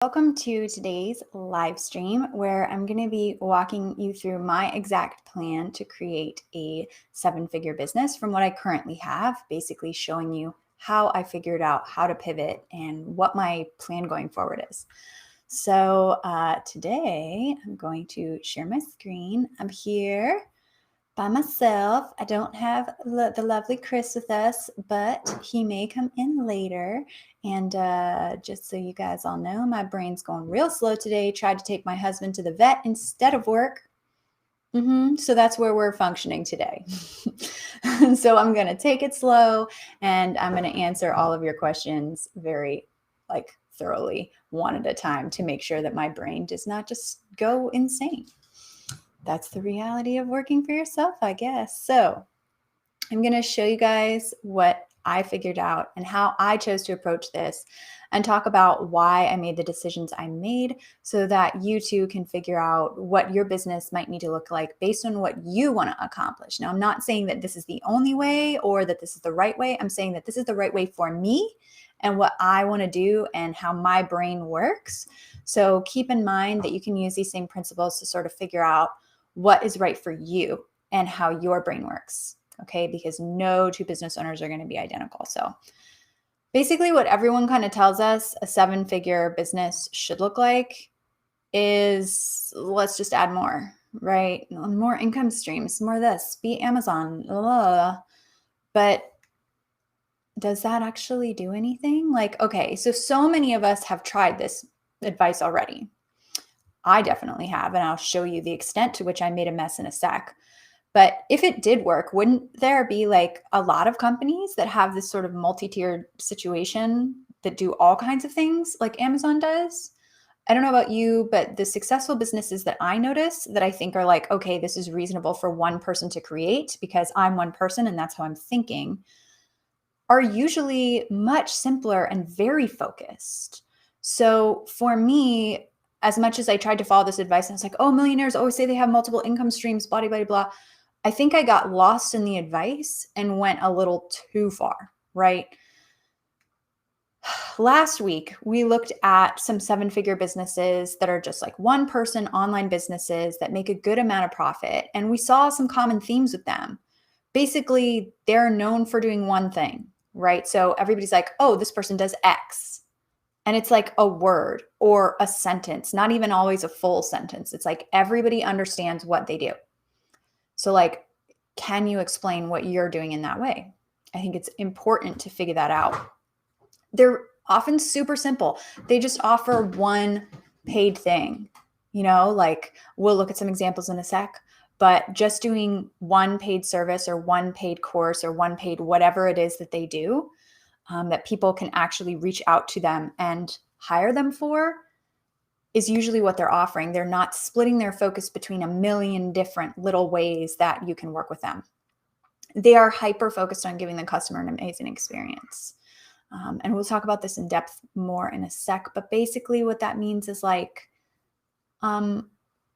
Welcome to today's live stream where I'm going to be walking you through my exact plan to create a seven-figure business from what I currently have, basically showing you how I figured out how to pivot and what my plan going forward is. So today I'm going to share my screen. I'm here by myself. I don't have the lovely Chris with us, but he may come in later. And just so you guys all know, my brain's going real slow today. Tried to take my husband to the vet instead of work. So that's where we're functioning today. So I'm going to take it slow and I'm going to answer all of your questions very thoroughly one at a time to make sure that my brain does not just go insane. That's the reality of working for yourself, I guess. So I'm going to show you guys what I figured out and how I chose to approach this and talk about why I made the decisions I made so that you too can figure out what your business might need to look like based on what you want to accomplish. Now, I'm not saying that this is the only way or that this is the right way. I'm saying that this is the right way for me and what I want to do and how my brain works. So keep in mind that you can use these same principles to sort of figure out what is right for you and how your brain works, okay? Because no two business owners are going to be identical. So basically what everyone kind of tells us a seven-figure business should look like is let's just add more, right? More income streams, more of this, be Amazon, but does that actually do anything? Okay, so many of us have tried this advice already. I definitely have, and I'll show you the extent to which I made a mess in a sec. But if it did work, wouldn't there be a lot of companies that have this sort of multi-tiered situation that do all kinds of things like Amazon does? I don't know about you, but the successful businesses that I notice that I think are okay, this is reasonable for one person to create because I'm one person and that's how I'm thinking, are usually much simpler and very focused. So for me, as much as I tried to follow this advice, and I was like, oh, millionaires always say they have multiple income streams, blah, blah, blah, blah. I think I got lost in the advice and went a little too far, right? Last week, we looked at some seven-figure businesses that are just one-person online businesses that make a good amount of profit. And we saw some common themes with them. Basically, they're known for doing one thing, right? So everybody's like, oh, this person does X. And it's like a word or a sentence, not even always a full sentence. It's like everybody understands what they do. So can you explain what you're doing in that way? I think it's important to figure that out. They're often super simple. They just offer one paid thing, we'll look at some examples in a sec, but just doing one paid service or one paid course or one paid whatever it is that they do, that people can actually reach out to them and hire them for is usually what they're offering. They're not splitting their focus between a million different little ways that you can work with them. They are hyper-focused on giving the customer an amazing experience. And we'll talk about this in depth more in a sec, but basically what that means is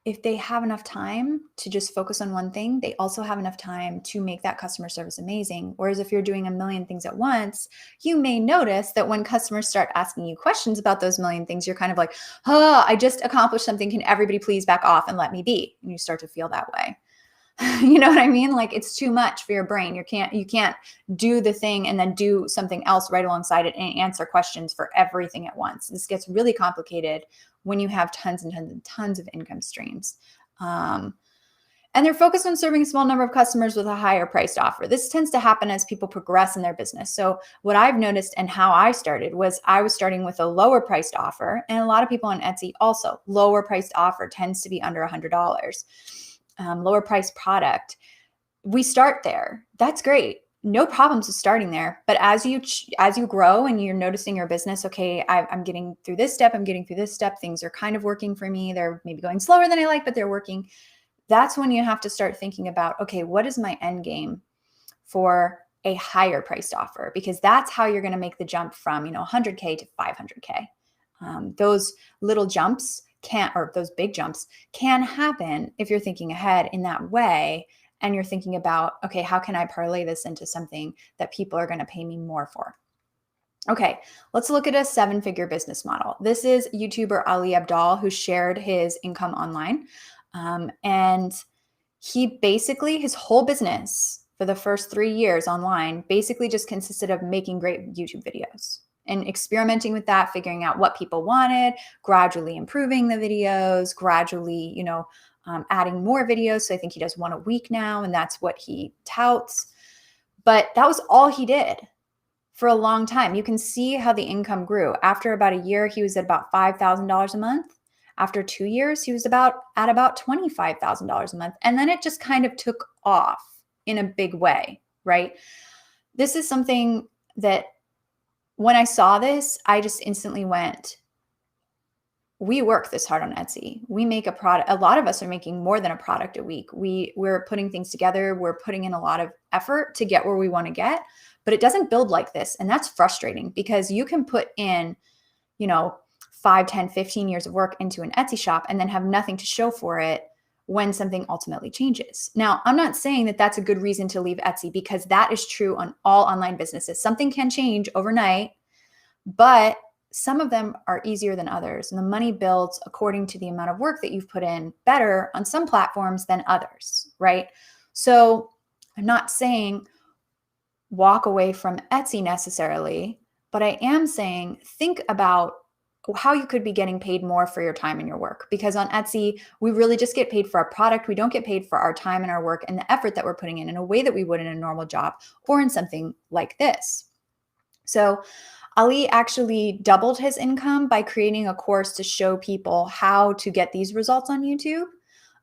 if they have enough time to just focus on one thing, they also have enough time to make that customer service amazing. Whereas if you're doing a million things at once, you may notice that when customers start asking you questions about those million things, you're kind of like, oh, I just accomplished something. Can everybody please back off and let me be? And you start to feel that way. You know what I mean? It's too much for your brain. You can't do the thing and then do something else right alongside it and answer questions for everything at once. This gets really complicated when you have tons and tons and tons of income streams. And they're focused on serving a small number of customers with a higher priced offer. This tends to happen as people progress in their business. So what I've noticed and how I started was I was starting with a lower priced offer. And a lot of people on Etsy also, lower priced offer tends to be under $100. Lower price product. We start there. That's great. No problems with starting there. But as you grow and you're noticing your business, okay, I'm getting through this step. I'm getting through this step. Things are kind of working for me. They're maybe going slower than I like, but they're working. That's when you have to start thinking about, okay, what is my end game for a higher priced offer? Because that's how you're going to make the jump from, 100K to 500K. Those little jumps those big jumps can happen if you're thinking ahead in that way and you're thinking about, okay, how can I parlay this into something that people are going to pay me more for? Okay, let's look at a 7-figure business model. This is YouTuber Ali Abdal, who shared his income online. And he basically, his whole business for the first 3 years online basically just consisted of making great YouTube videos and experimenting with that, figuring out what people wanted, gradually improving the videos, gradually, adding more videos. So I think he does one a week now, and that's what he touts. But that was all he did for a long time. You can see how the income grew. After about a year, he was at about $5,000 a month. After 2 years, he was at about $25,000 a month. And then it just kind of took off in a big way, right? This is something that when I saw this, I just instantly went, we work this hard on Etsy. We make a product. A lot of us are making more than a product a week. We're putting things together. We're putting in a lot of effort to get where we want to get, but it doesn't build like this. And that's frustrating because you can put in, 5, 10, 15 years of work into an Etsy shop and then have nothing to show for it when something ultimately changes. Now, I'm not saying that that's a good reason to leave Etsy, because that is true on all online businesses. Something can change overnight, but some of them are easier than others. And the money builds according to the amount of work that you've put in, better on some platforms than others, right? So I'm not saying walk away from Etsy necessarily, but I am saying think about how you could be getting paid more for your time and your work. Because on Etsy, we really just get paid for our product. We don't get paid for our time and our work and the effort that we're putting in a way that we would in a normal job or in something like this. So Ali actually doubled his income by creating a course to show people how to get these results on YouTube.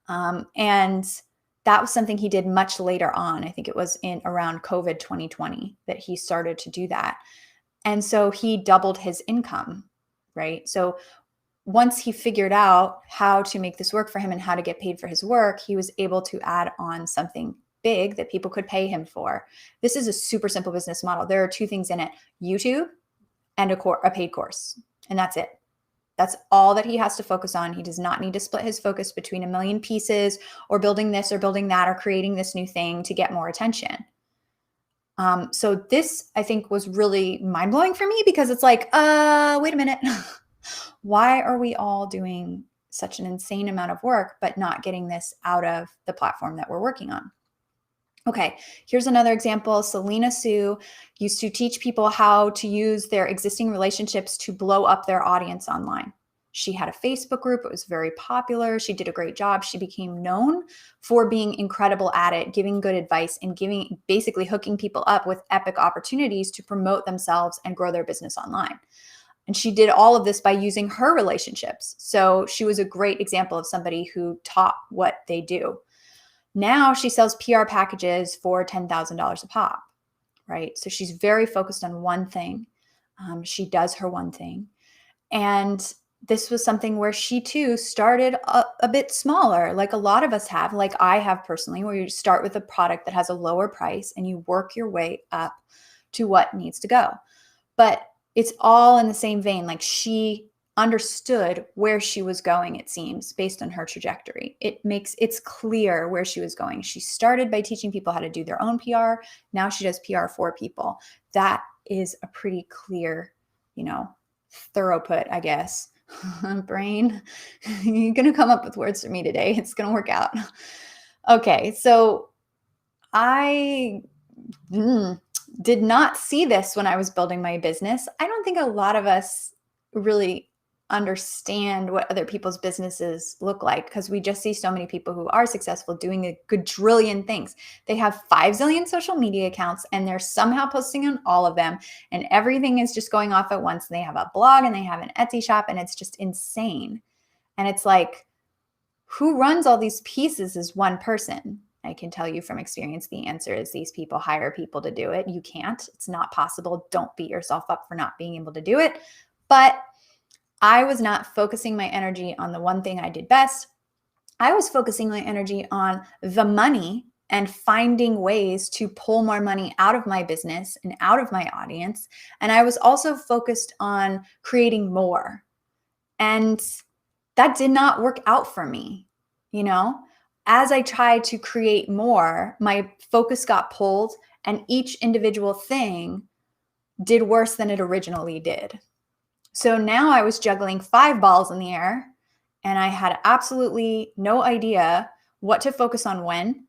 And that was something he did much later on. I think it was in around COVID 2020 that he started to do that. And so he doubled his income, right? So once he figured out how to make this work for him and how to get paid for his work, he was able to add on something big that people could pay him for. This is a super simple business model. There are 2 things in it: YouTube and a paid course. And that's it. That's all that he has to focus on. He does not need to split his focus between a million pieces or building this or building that or creating this new thing to get more attention. So this, I think, was really mind-blowing for me, because it's like, wait a minute. Why are we all doing such an insane amount of work, but not getting this out of the platform that we're working on? Okay, here's another example. Selena Sue used to teach people how to use their existing relationships to blow up their audience online. She had a Facebook group. It was very popular. She did a great job. She became known for being incredible at it, giving good advice and basically hooking people up with epic opportunities to promote themselves and grow their business online. And she did all of this by using her relationships. So she was a great example of somebody who taught what they do. Now she sells PR packages for $10,000 a pop, right? So she's very focused on one thing. She does her one thing. And this was something where she too started a bit smaller, like a lot of us have, like I have personally, where you start with a product that has a lower price and you work your way up to what needs to go. But it's all in the same vein. Like, she understood where she was going, it seems, based on her trajectory. It's clear where she was going. She started by teaching people how to do their own PR. Now she does PR for people. That is a pretty clear, throughput, I guess. Brain, you're going to come up with words for me today. It's going to work out. Okay, so I did not see this when I was building my business. I don't think a lot of us really understand what other people's businesses look like, because we just see so many people who are successful doing a quadrillion things. They have 5 zillion social media accounts and they're somehow posting on all of them, and everything is just going off at once. And they have a blog and they have an Etsy shop, and it's just insane. And it's like, who runs all these pieces is one person. I can tell you from experience, the answer is these people hire people to do it. You can't. It's not possible. Don't beat yourself up for not being able to do it. But I was not focusing my energy on the one thing I did best. I was focusing my energy on the money and finding ways to pull more money out of my business and out of my audience. And I was also focused on creating more. And that did not work out for me. As I tried to create more, my focus got pulled, and each individual thing did worse than it originally did. So now I was juggling 5 balls in the air, and I had absolutely no idea what to focus on when.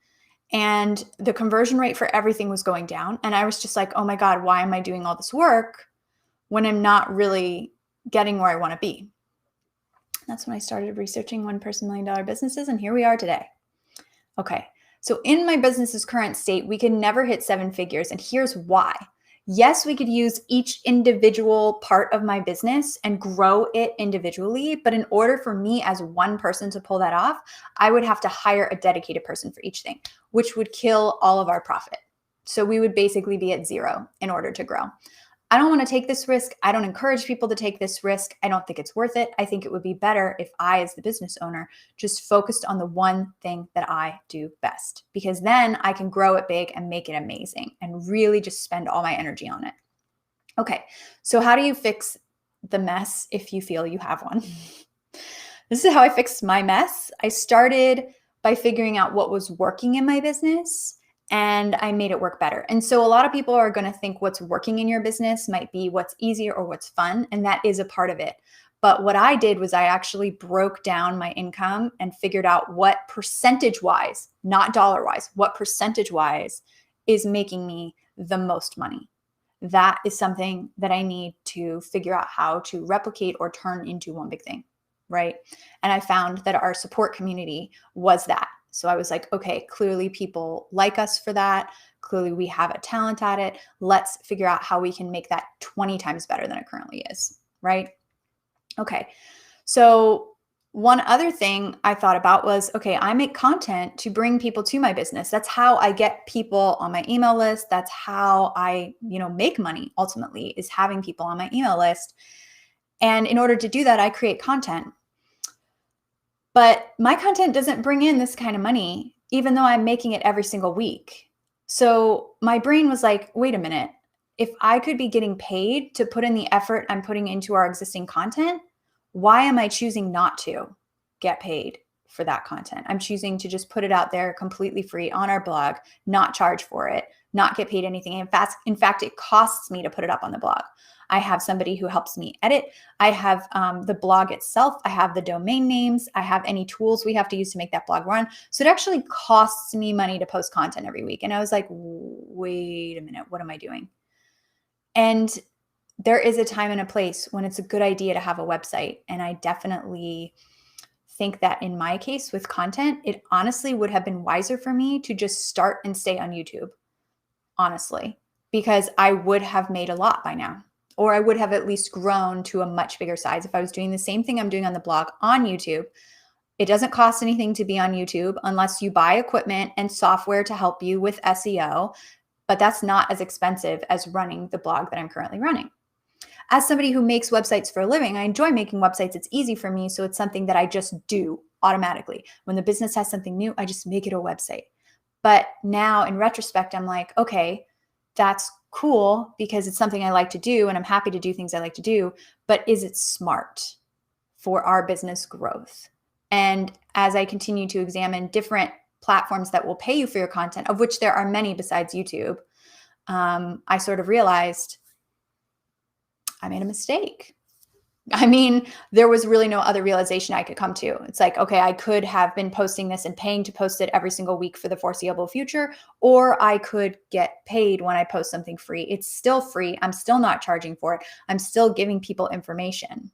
And the conversion rate for everything was going down. And I was just like, oh my God, why am I doing all this work when I'm not really getting where I want to be? That's when I started researching one-person million-dollar businesses, and here we are today. Okay, so in my business's current state, we can never hit 7 figures, and here's why. Yes, we could use each individual part of my business and grow it individually, but in order for me as one person to pull that off, I would have to hire a dedicated person for each thing, which would kill all of our profit. So we would basically be at 0 in order to grow. I don't want to take this risk. I don't encourage people to take this risk. I don't think it's worth it. I think it would be better if I, as the business owner, just focused on the one thing that I do best, because then I can grow it big and make it amazing and really just spend all my energy on it. Okay, so how do you fix the mess if you feel you have one? This is how I fixed my mess. I started by figuring out what was working in my business, and I made it work better. And so a lot of people are going to think what's working in your business might be what's easier or what's fun, and that is a part of it. But what I did was I actually broke down my income and figured out what percentage-wise, not dollar-wise, what percentage-wise is making me the most money. That is something that I need to figure out how to replicate or turn into one big thing, right? And I found that our support community was that. So I was like, okay, clearly people like us for that. Clearly we have a talent at it. Let's figure out how we can make that 20 times better than it currently is, right? Okay, so one other thing I thought about was, okay, I make content to bring people to my business. That's how I get people on my email list. That's how I, make money ultimately, is having people on my email list. And in order to do that, I create content. But my content doesn't bring in this kind of money, even though I'm making it every single week. So my brain was like, wait a minute, if I could be getting paid to put in the effort I'm putting into our existing content, why am I choosing not to get paid for that content? I'm choosing to just put it out there completely free on our blog, not charge for it, not get paid anything. In fact, it costs me to put it up on the blog. I have somebody who helps me edit. I have the blog itself. I have the domain names. I have any tools we have to use to make that blog run. So it actually costs me money to post content every week. And I was like, wait a minute, what am I doing? And there is a time and a place when it's a good idea to have a website. And I definitely think that in my case with content, it honestly would have been wiser for me to just start and stay on YouTube, honestly, because I would have made a lot by now. Or I would have at least grown to a much bigger size if I was doing the same thing I'm doing on the blog on YouTube. It doesn't cost anything to be on YouTube unless you buy equipment and software to help you with SEO, but that's not as expensive as running the blog that I'm currently running. As somebody who makes websites for a living, I enjoy making websites. It's easy for me, so it's something that I just do automatically. When the business has something new, I just make it a website. But now in retrospect, I'm like, okay, that's cool because it's something I like to do and I'm happy to do things I like to do, but is it smart for our business growth? And as I continue to examine different platforms that will pay you for your content, of which there are many besides YouTube, I sort of realized I made a mistake. I mean, there was really no other realization I could come to. It's like, okay, I could have been posting this and paying to post it every single week for the foreseeable future, or I could get paid when I post something free. It's still free. I'm still not charging for it. I'm still giving people information.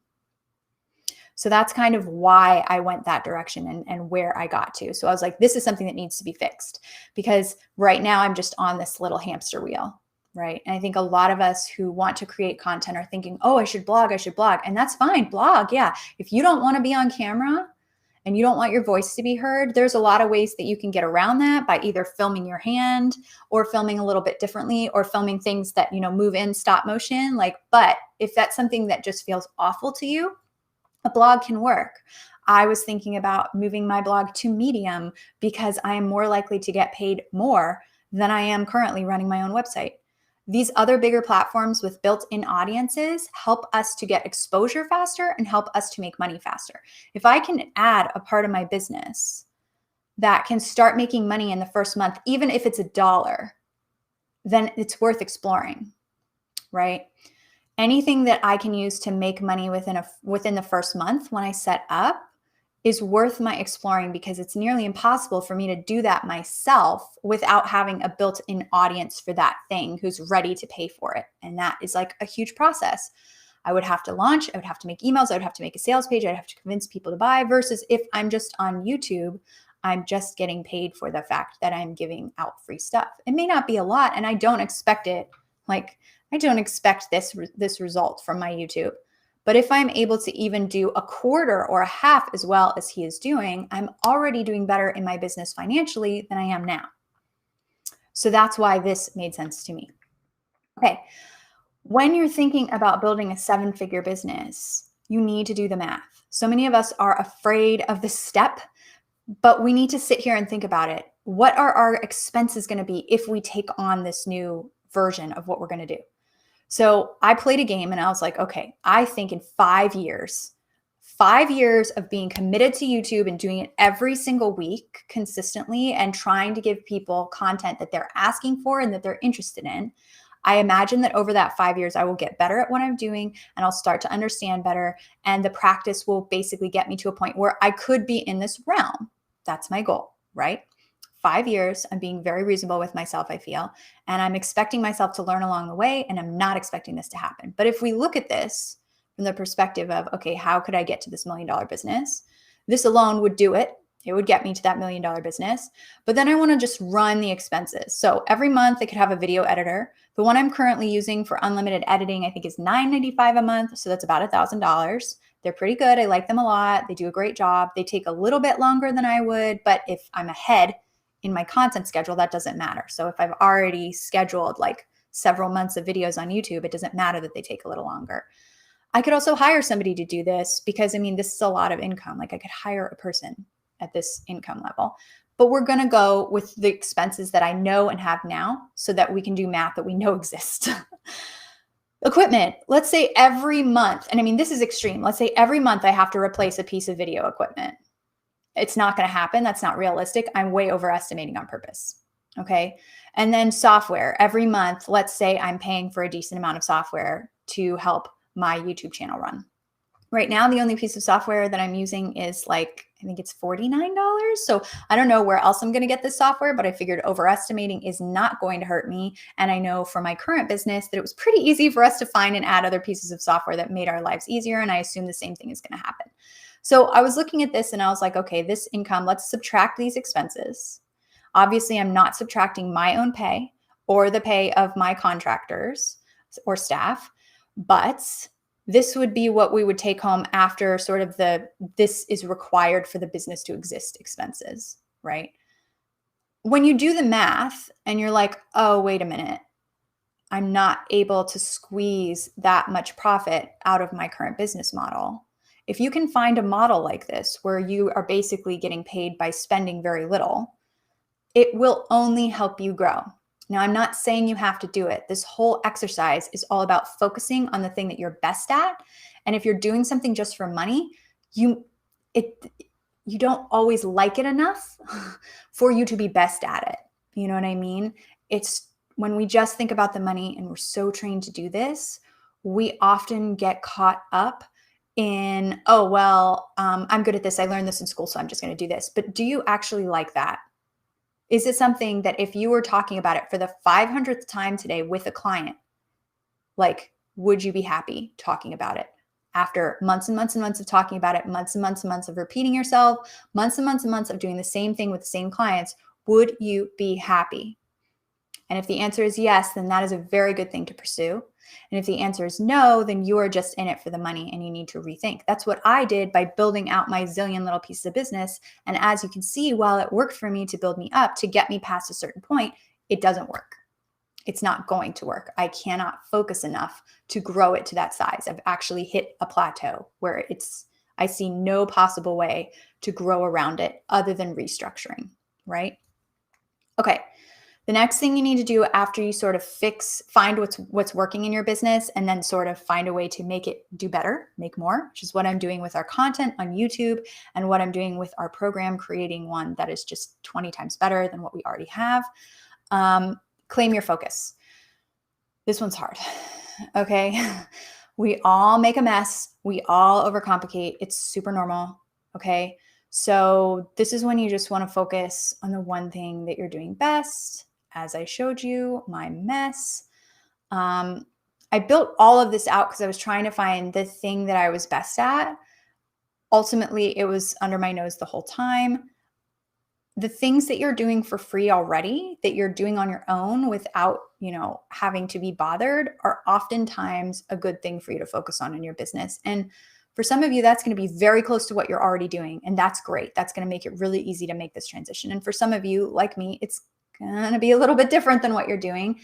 So that's kind of why I went that direction and where I got to. So I was like, this is something that needs to be fixed, because right now I'm just on this little hamster wheel. Right. And I think a lot of us who want to create content are thinking, oh, I should blog. And that's fine. Blog. Yeah. If you don't want to be on camera and you don't want your voice to be heard, there's a lot of ways that you can get around that by either filming your hand or filming a little bit differently or filming things that, move in stop motion. But if that's something that just feels awful to you, a blog can work. I was thinking about moving my blog to Medium because I am more likely to get paid more than I am currently running my own website. These other bigger platforms with built-in audiences help us to get exposure faster and help us to make money faster. If I can add a part of my business that can start making money in the first month, even if it's $1, then it's worth exploring, right? Anything that I can use to make money within the first month when I set up is worth my exploring, because it's nearly impossible for me to do that myself without having a built-in audience for that thing who's ready to pay for it. And that is like a huge process. I would have to launch, I would have to make emails, I would have to make a sales page, I'd have to convince people to buy, versus if I'm just on YouTube, I'm just getting paid for the fact that I'm giving out free stuff. It may not be a lot, and I don't expect it. Like, I don't expect this result from my YouTube. But if I'm able to even do a quarter or a half as well as he is doing, I'm already doing better in my business financially than I am now. So that's why this made sense to me. Okay. When you're thinking about building a 7-figure business, you need to do the math. So many of us are afraid of the step, but we need to sit here and think about it. What are our expenses going to be if we take on this new version of what we're going to do? So I played a game and I was like, okay, I think in 5 years of being committed to YouTube and doing it every single week consistently and trying to give people content that they're asking for and that they're interested in, I imagine that over that 5 years, I will get better at what I'm doing and I'll start to understand better. And the practice will basically get me to a point where I could be in this realm. That's my goal, right? 5 years, I'm being very reasonable with myself, I feel, and I'm expecting myself to learn along the way, and I'm not expecting this to happen. But if we look at this from the perspective of, okay, how could I get to this $1 million business? This alone would do it. It would get me to that $1 million business. But then I want to just run the expenses. So every month I could have a video editor. The one I'm currently using for unlimited editing, I think, is $9.95 a month. So that's about $1,000. They're pretty good. I like them a lot. They do a great job. They take a little bit longer than I would, but if I'm ahead in my content schedule, that doesn't matter. So if I've already scheduled like several months of videos on YouTube, it doesn't matter that they take a little longer. I could also hire somebody to do this, because I mean, this is a lot of income. Like, I could hire a person at this income level, but we're going to go with the expenses that I know and have now so that we can do math that we know exist. Equipment. Let's say every month, and I mean, this is extreme. Let's say every month I have to replace a piece of video equipment. It's not going to happen. That's not realistic. I'm way overestimating on purpose. Okay. And then software. Every month, let's say I'm paying for a decent amount of software to help my YouTube channel run. Right now, the only piece of software that I'm using is like, I think it's $49. So I don't know where else I'm going to get this software, but I figured overestimating is not going to hurt me. And I know for my current business that it was pretty easy for us to find and add other pieces of software that made our lives easier. And I assume the same thing is going to happen. So I was looking at this and I was like, okay, this income, let's subtract these expenses. Obviously, I'm not subtracting my own pay or the pay of my contractors or staff, but this would be what we would take home after sort of this is required for the business to exist expenses, right? When you do the math and you're like, oh, wait a minute, I'm not able to squeeze that much profit out of my current business model. If you can find a model like this where you are basically getting paid by spending very little, it will only help you grow. Now, I'm not saying you have to do it. This whole exercise is all about focusing on the thing that you're best at. And if you're doing something just for money, you don't always like it enough for you to be best at it. You know what I mean? It's when we just think about the money and we're so trained to do this, we often get caught up in, oh, well, I'm good at this. I learned this in school, so I'm just going to do this. But do you actually like that? Is it something that if you were talking about it for the 500th time today with a client, like, would you be happy talking about it? After months and months and months of talking about it, months and months and months of repeating yourself, months and months and months of doing the same thing with the same clients, would you be happy? And if the answer is yes, then that is a very good thing to pursue. And if the answer is no, then you are just in it for the money and you need to rethink. That's what I did by building out my zillion little pieces of business. And as you can see, while it worked for me to build me up, to get me past a certain point, it doesn't work. It's not going to work. I cannot focus enough to grow it to that size. I've actually hit a plateau where I see no possible way to grow around it other than restructuring, right? Okay. The next thing you need to do after you sort of find what's working in your business and then sort of find a way to make it do better, make more, which is what I'm doing with our content on YouTube and what I'm doing with our program, creating one that is just 20 times better than what we already have. Claim your focus. This one's hard. Okay. We all make a mess. We all overcomplicate. It's super normal. Okay. So this is when you just want to focus on the one thing that you're doing best. As I showed you, my mess. I built all of this out because I was trying to find the thing that I was best at. Ultimately, it was under my nose the whole time. The things that you're doing for free already, that you're doing on your own without, having to be bothered, are oftentimes a good thing for you to focus on in your business. And for some of you, that's going to be very close to what you're already doing. And that's great. That's going to make it really easy to make this transition. And for some of you, like me, it's going to be a little bit different than what you're doing.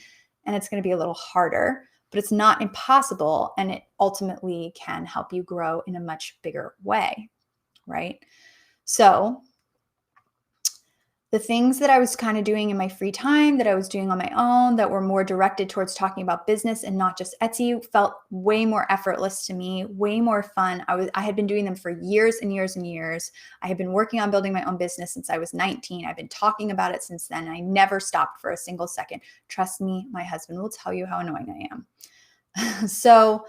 And it's going to be a little harder, but it's not impossible. And it ultimately can help you grow in a much bigger way, right? So the things that I was kind of doing in my free time, that I was doing on my own, that were more directed towards talking about business and not just Etsy, felt way more effortless to me, way more fun. I had been doing them for years and years and years. I had been working on building my own business since I was 19. I've been talking about it since then. I never stopped for a single second. Trust me, my husband will tell you how annoying I am. So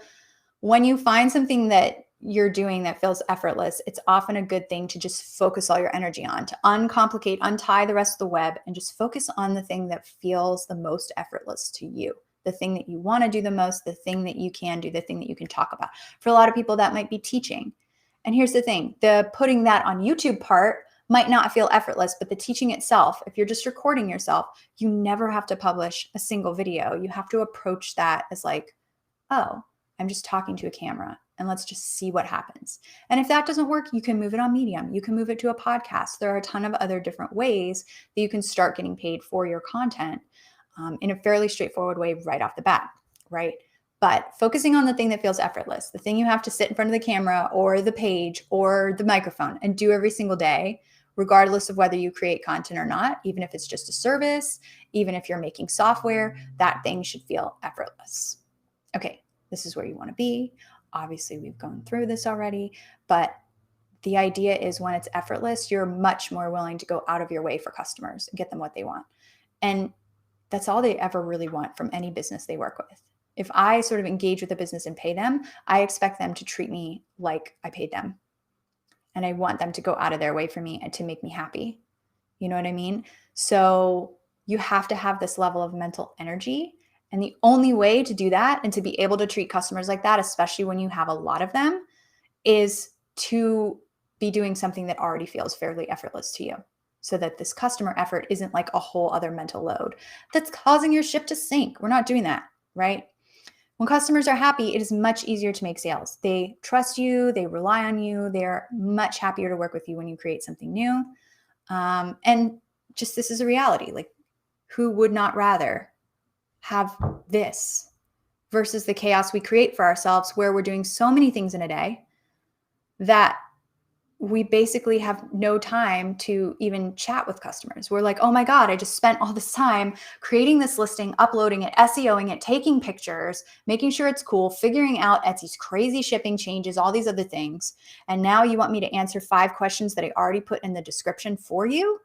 when you find something that you're doing that feels effortless, it's often a good thing to just focus all your energy on, to uncomplicate, untie the rest of the web, and just focus on the thing that feels the most effortless to you, the thing that you want to do the most, the thing that you can do, the thing that you can talk about. For a lot of people, that might be teaching. And here's the thing, the putting that on YouTube part might not feel effortless, but the teaching itself, if you're just recording yourself, you never have to publish a single video. You have to approach that as like, oh, I'm just talking to a camera and let's just see what happens. And if that doesn't work, you can move it on Medium. You can move it to a podcast. There are a ton of other different ways that you can start getting paid for your content in a fairly straightforward way right off the bat, right? But focusing on the thing that feels effortless, the thing you have to sit in front of the camera or the page or the microphone and do every single day, regardless of whether you create content or not, even if it's just a service, even if you're making software, that thing should feel effortless. Okay, this is where you want to be. Obviously, we've gone through this already, but the idea is when it's effortless, you're much more willing to go out of your way for customers and get them what they want. And that's all they ever really want from any business they work with. If I sort of engage with a business and pay them, I expect them to treat me like I paid them. And I want them to go out of their way for me and to make me happy. You know what I mean? So you have to have this level of mental energy. And the only way to do that and to be able to treat customers like that, especially when you have a lot of them, is to be doing something that already feels fairly effortless to you, so that this customer effort isn't like a whole other mental load that's causing your ship to sink. We're not doing that, right? When customers are happy, it is much easier to make sales. They trust you, they rely on you, they're much happier to work with you when you create something new. And just this is a reality. Like, who would not rather have this versus the chaos we create for ourselves, where we're doing so many things in a day that we basically have no time to even chat with customers. We're like, oh my God, I just spent all this time creating this listing, uploading it, SEOing it, taking pictures, making sure it's cool, figuring out Etsy's crazy shipping changes, all these other things. And now you want me to answer 5 questions that I already put in the description for you?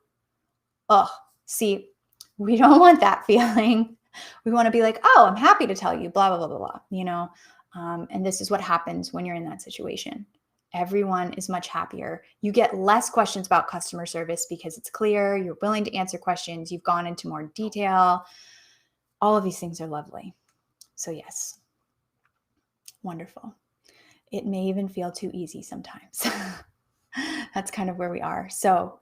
Ugh, see, we don't want that feeling. We want to be like, oh, I'm happy to tell you, blah, blah, blah, blah, blah, and this is what happens when you're in that situation. Everyone is much happier. You get less questions about customer service because it's clear, you're willing to answer questions, you've gone into more detail. All of these things are lovely. So yes, wonderful. It may even feel too easy sometimes. That's kind of where we are. So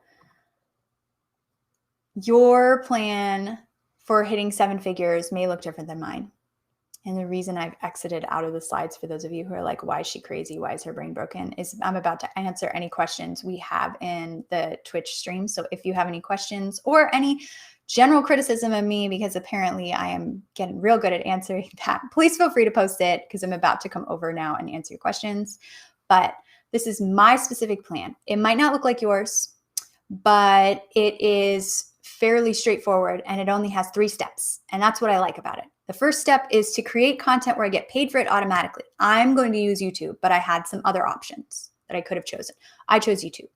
your plan for hitting 7 figures may look different than mine. And the reason I've exited out of the slides, for those of you who are like, why is she crazy? Why is her brain broken? Is I'm about to answer any questions we have in the Twitch stream. So if you have any questions or any general criticism of me, because apparently I am getting real good at answering that, please feel free to post it, because I'm about to come over now and answer your questions. But this is my specific plan. It might not look like yours, but it is fairly straightforward, and it only has 3 steps. And that's what I like about it. The first step is to create content where I get paid for it automatically. I'm going to use YouTube, but I had some other options that I could have chosen. I chose YouTube.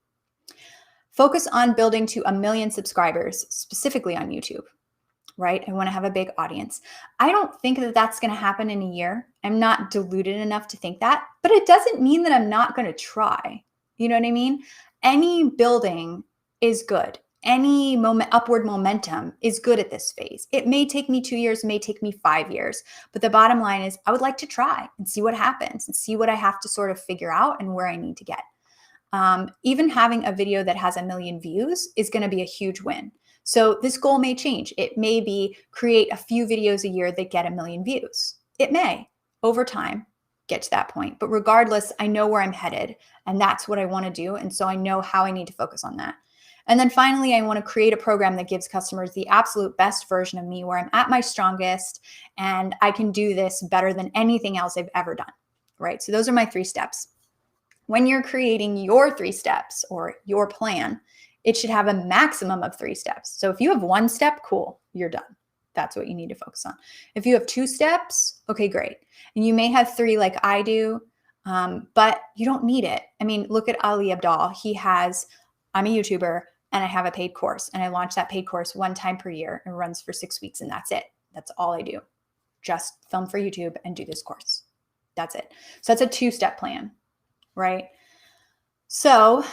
Focus on building to 1 million subscribers, specifically on YouTube. right? I want to have a big audience. I don't think that that's going to happen in a year. I'm not deluded enough to think that, but it doesn't mean that I'm not going to try. You know what I mean? Any building is good. Any upward momentum is good at this phase. It may take me 2 years, it may take me 5 years, but the bottom line is I would like to try and see what happens and see what I have to sort of figure out and where I need to get. Even having a video that has 1 million views is going to be a huge win. So this goal may change. It may be create a few videos a year that get 1 million views. It may, over time, get to that point. But regardless, I know where I'm headed, and that's what I want to do. And so I know how I need to focus on that. And then finally, I want to create a program that gives customers the absolute best version of me, where I'm at my strongest and I can do this better than anything else I've ever done, right? So those are my 3 steps. When you're creating your 3 steps or your plan, it should have a maximum of 3 steps. So if you have 1 step, cool, you're done. That's what you need to focus on. If you have 2 steps, okay, great. And you may have 3 like I do, but you don't need it. I mean, look at Ali Abdal. I'm a YouTuber and I have a paid course, and I launch that paid course 1 time per year and runs for 6 weeks, and that's it. That's all I do. Just film for YouTube and do this course. That's it. So that's a 2-step plan, right? So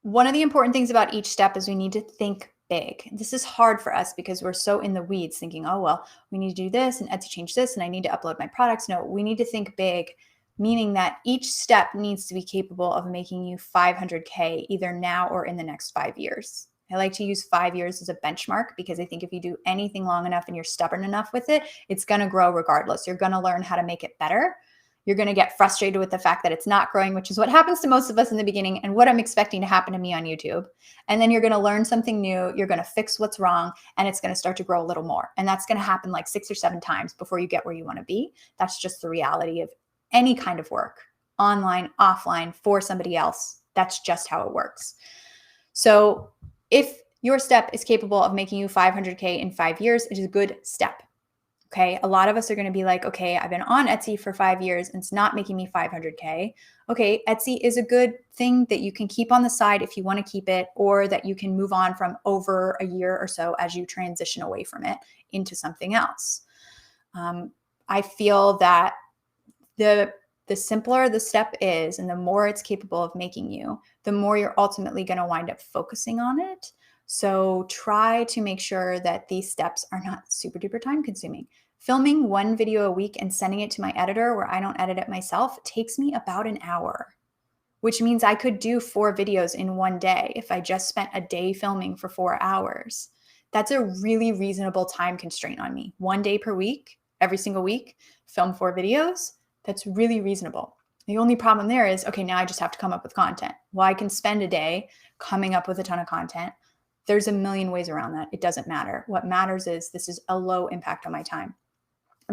one of the important things about each step is we need to think big. This is hard for us because we're so in the weeds thinking, oh, well, we need to do this and Etsy change this and I need to upload my products. No, we need to think big, meaning that each step needs to be capable of making you 500K either now or in the next 5 years. I like to use 5 years as a benchmark because I think if you do anything long enough and you're stubborn enough with it, it's going to grow regardless. You're going to learn how to make it better. You're going to get frustrated with the fact that it's not growing, which is what happens to most of us in the beginning and what I'm expecting to happen to me on YouTube. And then you're going to learn something new. You're going to fix what's wrong, and it's going to start to grow a little more. And that's going to happen like 6 or 7 times before you get where you want to be. That's just the reality of any kind of work, online, offline, for somebody else. That's just how it works. So if your step is capable of making you 500K in 5 years, it is a good step. Okay. A lot of us are going to be like, okay, I've been on Etsy for 5 years and it's not making me 500K. Okay. Etsy is a good thing that you can keep on the side if you want to keep it, or that you can move on from over a year or so as you transition away from it into something else. I feel that the simpler the step is and the more it's capable of making you, the more you're ultimately going to wind up focusing on it. So try to make sure that these steps are not super duper time consuming. Filming 1 video a week and sending it to my editor where I don't edit it myself takes me about an hour, which means I could do 4 videos in 1 day if I just spent a day filming for 4 hours. That's a really reasonable time constraint on me. 1 day per week, every single week, film 4 videos. That's really reasonable. The only problem there is, okay, now I just have to come up with content. Well, I can spend a day coming up with a ton of content. There's a million ways around that. It doesn't matter. What matters is this is a low impact on my time.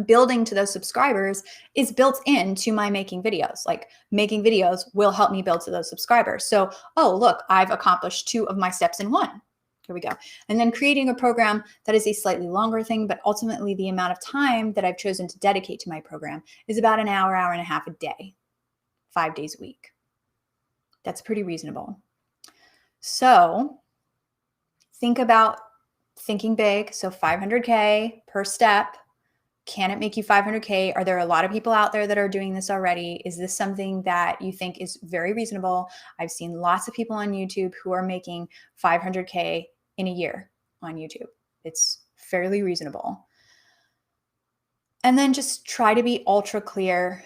Building to those subscribers is built into my making videos. Like, making videos will help me build to those subscribers. So, oh, look, I've accomplished 2 of my steps in 1. Here we go. And then creating a program that is a slightly longer thing, but ultimately the amount of time that I've chosen to dedicate to my program is about an hour, hour and a half a day, 5 days a week. That's pretty reasonable. So think about thinking big. So 500K per step. Can it make you 500K? Are there a lot of people out there that are doing this already? Is this something that you think is very reasonable? I've seen lots of people on YouTube who are making 500K in a year on YouTube. It's fairly reasonable. And then just try to be ultra clear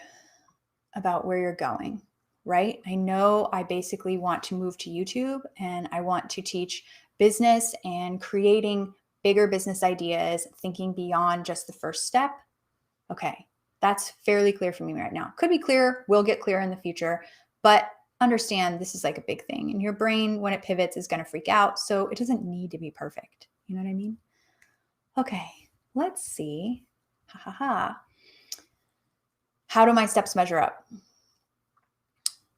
about where you're going, right? I know I basically want to move to YouTube and I want to teach business and creating bigger business ideas, thinking beyond just the first step. Okay, that's fairly clear for me right now. Could be clearer, will get clearer in the future, but understand this is like a big thing. And your brain, when it pivots, is going to freak out. So it doesn't need to be perfect. You know what I mean? Okay, let's see. How do my steps measure up?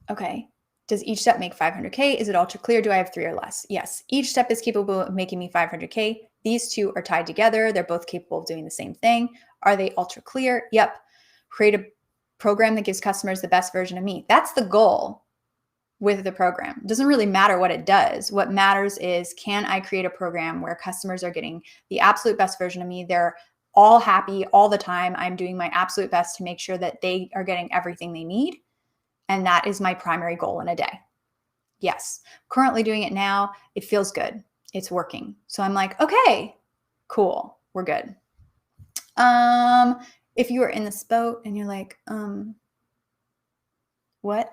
Okay. Does each step make 500K? Is it ultra clear? Do I have 3 or less? Yes. Each step is capable of making me 500K. These 2 are tied together. They're both capable of doing the same thing. Are they ultra clear? Yep. Create a program that gives customers the best version of me. That's the goal. with the program. It doesn't really matter what it does. What matters is, can I create a program where customers are getting the absolute best version of me? They're all happy all the time. I'm doing my absolute best to make sure that they are getting everything they need. And that is my primary goal in a day. Yes, currently doing it now. It feels good. It's working. So I'm like, okay, cool. We're good. If you are in this boat and you're like, what?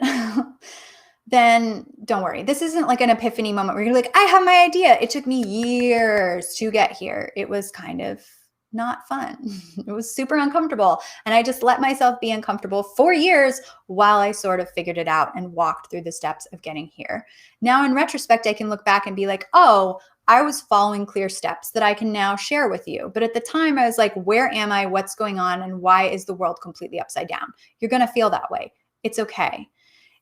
Then don't worry. This isn't like an epiphany moment where you're like, I have my idea. It took me years to get here. It was kind of not fun. It was super uncomfortable. And I just let myself be uncomfortable for years while I sort of figured it out and walked through the steps of getting here. Now, in retrospect, I can look back and be like, oh, I was following clear steps that I can now share with you. But at the time, I was like, where am I? What's going on? And why is the world completely upside down? You're going to feel that way. It's okay.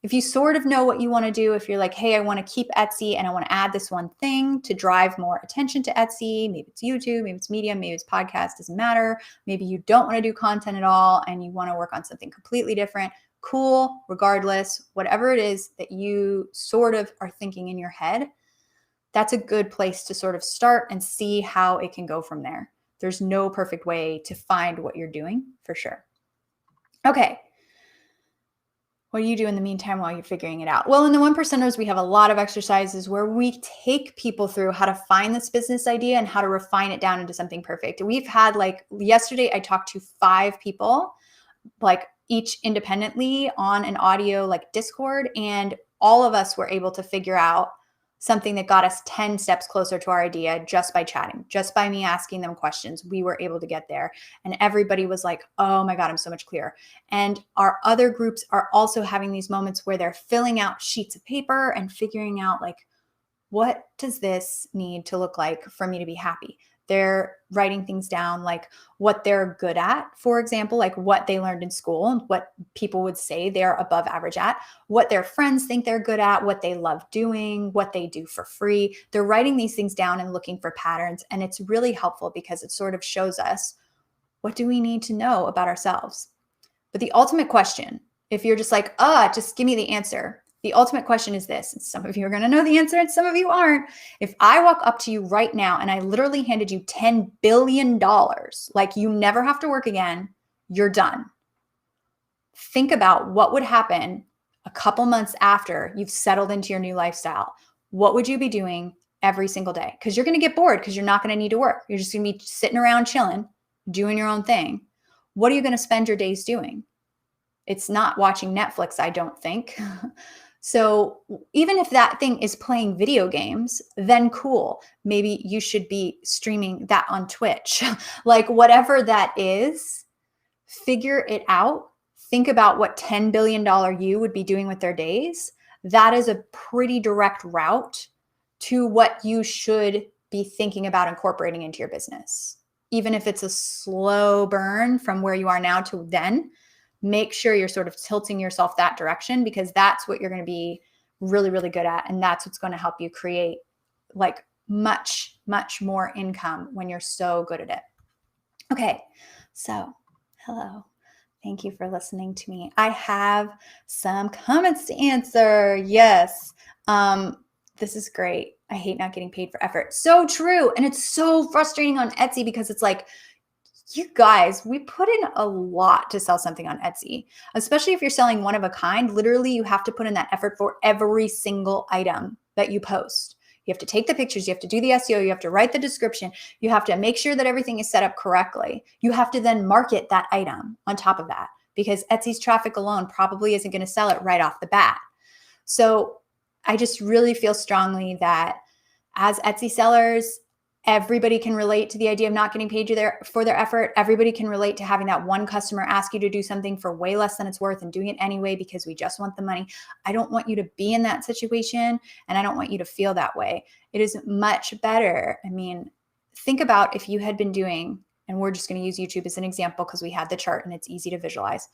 If you sort of know what you want to do, if you're like, hey, I want to keep Etsy and I want to add this one thing to drive more attention to Etsy, maybe it's YouTube, maybe it's Medium, maybe it's podcast, doesn't matter. Maybe you don't want to do content at all and you want to work on something completely different. Cool, regardless, whatever it is that you sort of are thinking in your head, that's a good place to sort of start and see how it can go from there. There's no perfect way to find what you're doing, for sure. Okay. What do you do in the meantime while you're figuring it out? Well, in the One Percenters, we have a lot of exercises where we take people through how to find this business idea and how to refine it down into something perfect. We've had, like, yesterday, I talked to 5 people, like each independently on an audio like Discord, and all of us were able to figure out something that got us 10 steps closer to our idea just by chatting, just by me asking them questions. We were able to get there. And everybody was like, oh my God, I'm so much clearer. And our other groups are also having these moments where they're filling out sheets of paper and figuring out, like, what does this need to look like for me to be happy? They're writing things down, like what they're good at, for example, like what they learned in school and what people would say they're above average at, what their friends think they're good at, what they love doing, what they do for free. They're writing these things down and looking for patterns. And it's really helpful because it sort of shows us, what do we need to know about ourselves? But the ultimate question, if you're just like, just give me the answer, the ultimate question is this, and some of you are going to know the answer and some of you aren't. If I walk up to you right now and I literally handed you $10 billion, like, you never have to work again, you're done. Think about what would happen a couple months after you've settled into your new lifestyle. What would you be doing every single day? Because you're going to get bored because you're not going to need to work. You're just going to be sitting around chilling, doing your own thing. What are you going to spend your days doing? It's not watching Netflix, I don't think. So even if that thing is playing video games, then cool. Maybe you should be streaming that on Twitch. Like, whatever that is, figure it out. Think about what $10 billion you would be doing with their days. That is a pretty direct route to what you should be thinking about incorporating into your business. Even if it's a slow burn from where you are now to then, make sure you're sort of tilting yourself that direction, because that's what you're going to be really, really good at. And that's what's going to help you create, like, much, much more income when you're so good at it. Okay. So hello. Thank you for listening to me. I have some comments to answer. Yes. This is great. I hate not getting paid for effort. So true. And it's so frustrating on Etsy because it's like, you guys, we put in a lot to sell something on Etsy, especially if you're selling one of a kind. Literally, you have to put in that effort for every single item that you post. You have to take the pictures, you have to do the SEO, you have to write the description, you have to make sure that everything is set up correctly. You have to then market that item on top of that, because Etsy's traffic alone probably isn't going to sell it right off the bat. So I just really feel strongly that as Etsy sellers, everybody can relate to the idea of not getting paid for their effort. Everybody can relate to having that one customer ask you to do something for way less than it's worth and doing it anyway because we just want the money. I don't want you to be in that situation, and I don't want you to feel that way. It is much better. I mean, think about if you had been doing, and we're just going to use YouTube as an example because we had the chart and it's easy to visualize.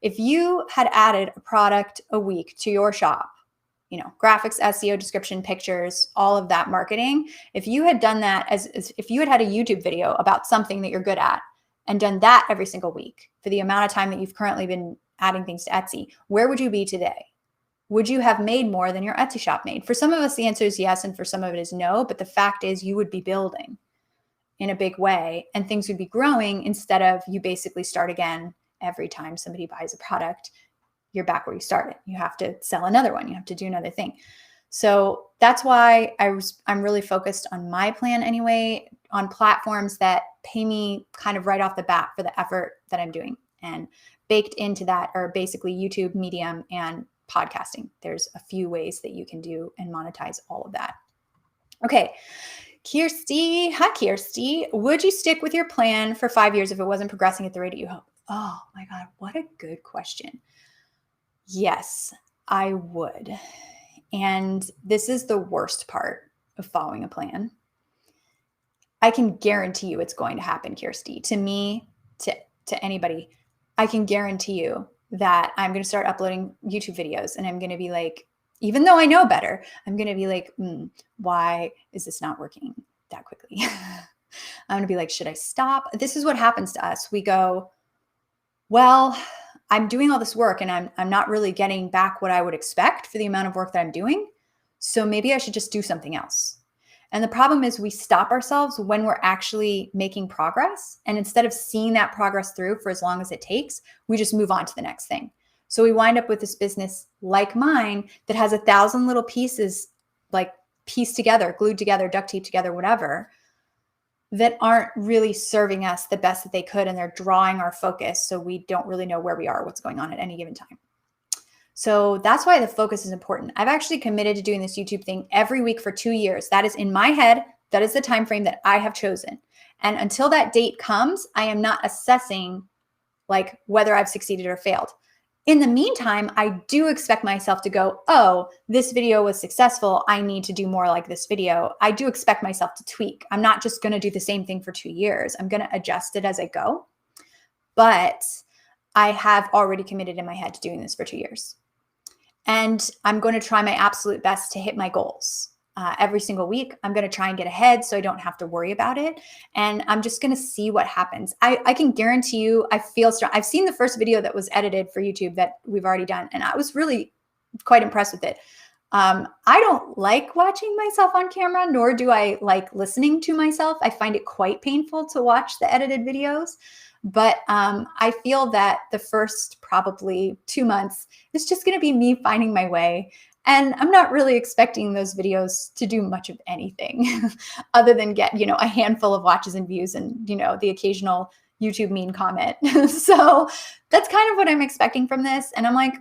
If you had added a product a week to your shop, graphics, SEO, description, pictures, all of that marketing. If you had done that as if you had a YouTube video about something that you're good at and done that every single week for the amount of time that you've currently been adding things to Etsy, where would you be today? Would you have made more than your Etsy shop made? For some of us, the answer is yes. And for some of it is no. But the fact is you would be building in a big way and things would be growing instead of you basically start again every time somebody buys a product. You're back where you started. You have to sell another one. You have to do another thing. So that's why I'm really focused on my plan anyway, on platforms that pay me kind of right off the bat for the effort that I'm doing. And baked into that are basically YouTube, Medium, and podcasting. There's a few ways that you can do and monetize all of that. Okay. Kirsty, hi Kirsty. Would you stick with your plan for 5 years if it wasn't progressing at the rate that you hope? Oh my God, what a good question. Yes, I would. And this is the worst part of following a plan. I can guarantee you it's going to happen, Kirsty. To me, to anybody, I can guarantee you that I'm going to start uploading YouTube videos and I'm going to be like, even though I know better, I'm going to be like, why is this not working that quickly? I'm going to be like, should I stop? This is what happens to us. We go, well, I'm doing all this work and I'm not really getting back what I would expect for the amount of work that I'm doing. So maybe I should just do something else. And the problem is we stop ourselves when we're actually making progress. And instead of seeing that progress through for as long as it takes, we just move on to the next thing. So we wind up with this business like mine that has 1,000 little pieces, like pieced together, glued together, duct taped together, whatever, that aren't really serving us the best that they could. And they're drawing our focus. So we don't really know where we are, what's going on at any given time. So that's why the focus is important. I've actually committed to doing this YouTube thing every week for 2 years. That is in my head. That is the time frame that I have chosen. And until that date comes, I am not assessing like whether I've succeeded or failed. In the meantime, I do expect myself to go, oh, this video was successful. I need to do more like this video. I do expect myself to tweak. I'm not just going to do the same thing for 2 years. I'm going to adjust it as I go. But I have already committed in my head to doing this for 2 years. And I'm going to try my absolute best to hit my goals. Every single week, I'm going to try and get ahead so I don't have to worry about it. And I'm just going to see what happens. I can guarantee you, I feel strong. I've seen the first video that was edited for YouTube that we've already done, and I was really quite impressed with it. I don't like watching myself on camera, nor do I like listening to myself. I find it quite painful to watch the edited videos. But I feel that the first probably 2 months is just going to be me finding my way. And I'm not really expecting those videos to do much of anything other than get, a handful of watches and views and, the occasional YouTube mean comment. So that's kind of what I'm expecting from this. And I'm like,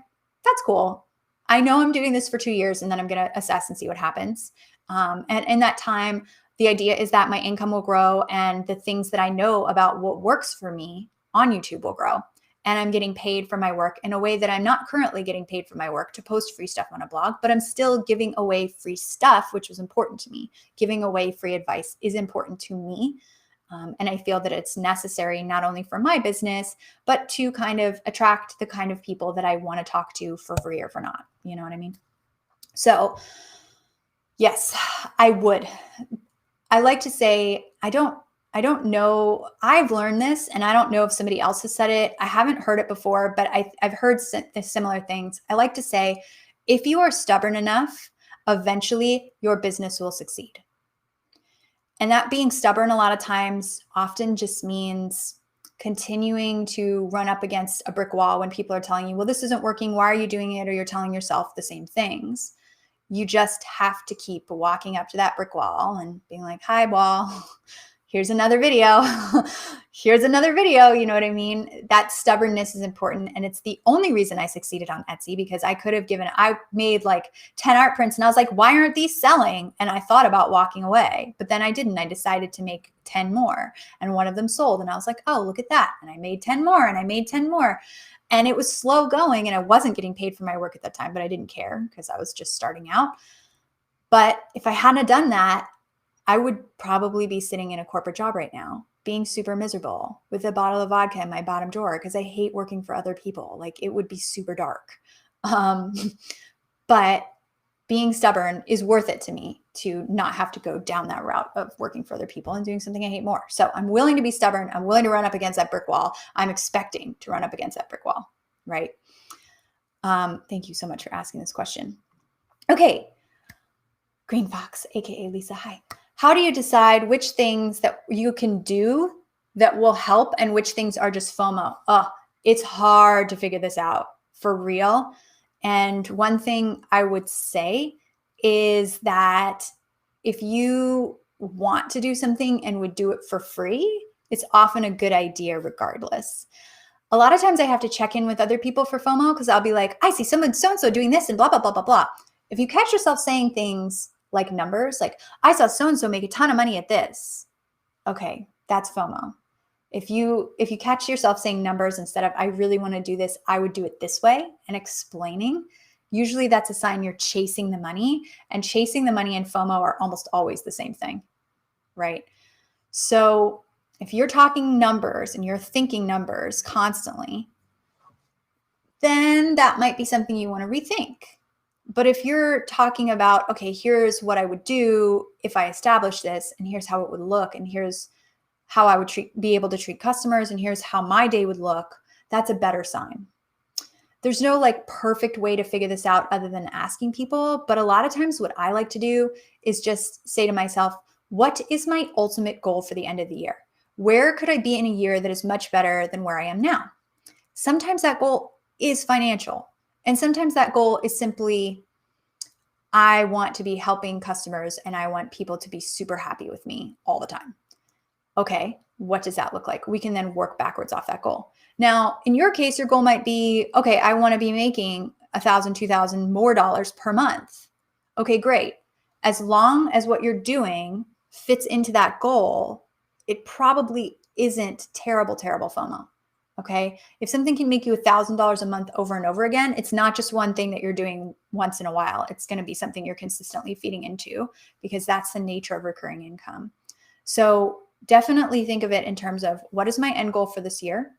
that's cool. I know I'm doing this for 2 years and then I'm going to assess and see what happens. And in that time, the idea is that my income will grow and the things that I know about what works for me on YouTube will grow. And I'm getting paid for my work in a way that I'm not currently getting paid for my work to post free stuff on a blog, but I'm still giving away free stuff, which is important to me. Giving away free advice is important to me. And I feel that it's necessary not only for my business, but to kind of attract the kind of people that I want to talk to for free or for not. You know what I mean? So yes, I would. I like to say, I don't know. I've learned this and I don't know if somebody else has said it. I haven't heard it before, but I've heard similar things. I like to say, if you are stubborn enough, eventually your business will succeed. And that being stubborn a lot of times often just means continuing to run up against a brick wall when people are telling you, well, this isn't working. Why are you doing it? Or you're telling yourself the same things. You just have to keep walking up to that brick wall and being like, hi, wall, here's another video. Here's another video. You know what I mean? That stubbornness is important. And it's the only reason I succeeded on Etsy, because I made like 10 art prints and I was like, why aren't these selling? And I thought about walking away, but then I didn't. I decided to make 10 more and one of them sold. And I was like, oh, look at that. And I made 10 more and I made 10 more. And it was slow going and I wasn't getting paid for my work at that time, but I didn't care because I was just starting out. But if I hadn't done that, I would probably be sitting in a corporate job right now, being super miserable with a bottle of vodka in my bottom drawer because I hate working for other people. Like it would be super dark. But being stubborn is worth it to me to not have to go down that route of working for other people and doing something I hate more. So I'm willing to be stubborn. I'm willing to run up against that brick wall. I'm expecting to run up against that brick wall, right? Thank you so much for asking this question. Okay. Green Fox, aka Lisa, hi. How do you decide which things that you can do that will help and which things are just FOMO? It's hard to figure this out for real. And one thing I would say is that if you want to do something and would do it for free, it's often a good idea regardless. A lot of times I have to check in with other people for FOMO because I'll be like, I see someone so-and-so doing this and blah, blah, blah, blah, blah. If you catch yourself saying things like numbers, like I saw so-and-so make a ton of money at this. Okay, that's FOMO. If you catch yourself saying numbers instead of I really want to do this, I would do it this way and explaining, usually that's a sign you're chasing the money, and chasing the money and FOMO are almost always the same thing, right? So if you're talking numbers and you're thinking numbers constantly, then that might be something you want to rethink. But if you're talking about, okay, here's what I would do if I establish this, and here's how it would look, and here's how I would be able to treat customers, and here's how my day would look, that's a better sign. There's no like perfect way to figure this out other than asking people. But a lot of times what I like to do is just say to myself, what is my ultimate goal for the end of the year? Where could I be in a year that is much better than where I am now? Sometimes that goal is financial. And sometimes that goal is simply, I want to be helping customers and I want people to be super happy with me all the time. Okay, what does that look like? We can then work backwards off that goal. Now, in your case, your goal might be, okay, I want to be making $1,000, $2,000 more dollars per month. Okay, great. As long as what you're doing fits into that goal, it probably isn't terrible FOMO. Okay. If something can make you $1,000 a month over and over again, it's not just one thing that you're doing once in a while. It's going to be something you're consistently feeding into because that's the nature of recurring income. So definitely think of it in terms of what is my end goal for this year?